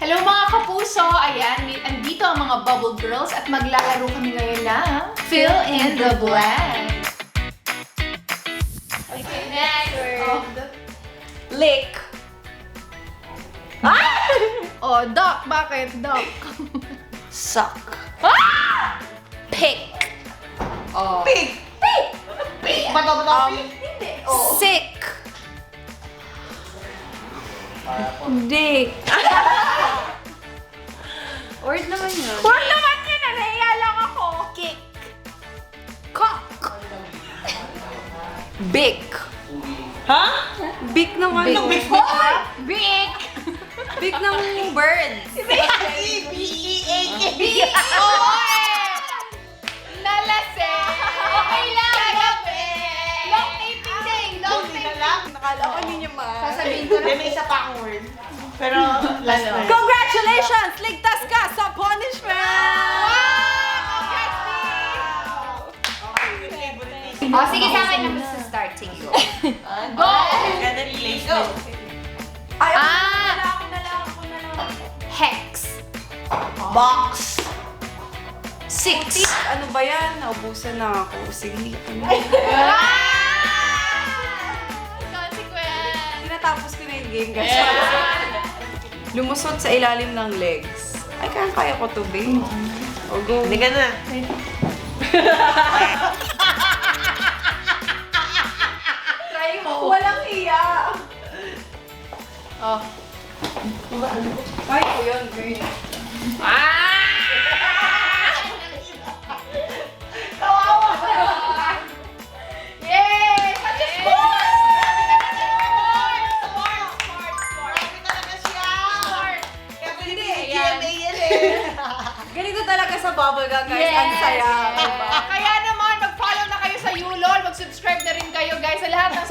Hello mga kapuso! Ayan, andito ang mga Bubble Girls at maglalaro kami ngayon ng Fill in the Blank. Okay, next word. Lick. Oh, duck. Bakit? Duck. Suck. Pick. Oh. Pig! Pick. Pig! Bato-bato pig? Hindi. Oh. Sick. Dick. Word naman yun. Word naman yun! Nahiya lang ako. Kick. Cock. Big. Ha? Big ng ano? Big. Big! Big ng bird. B-E-A-K. Nalasing! Okay lang! Kagabi! Long taping day! Long Hindi na taping! lang. Nakala ko hindi niya ma. Sasabihin ko May na. isa pa akong word. Pero last na. Congratulations! Ligtas ka sa punishment! Oh, sige sa akin naman sa starting ko. Go! Ganda replacement. Ay, Ah! ako na lang. Hex. Box. Six. Ano ba yan? Naubusan na ako. Sige. Consequence. Tinatapos ko na yung game, guys. Lumusot sa ilalim ng legs. Ay, kaya ko to, babe. O, go. Hindi ka na. Try mo. Walang iya. Oh. Ay, ko yun, girl. Yay! Such a sport! Ganito talaga sa bubble gum, guys. Yes. Ang saya. Diba? Kaya naman, mag-follow na kayo sa Yulol. Mag-subscribe na rin kayo, guys, sa lahat ng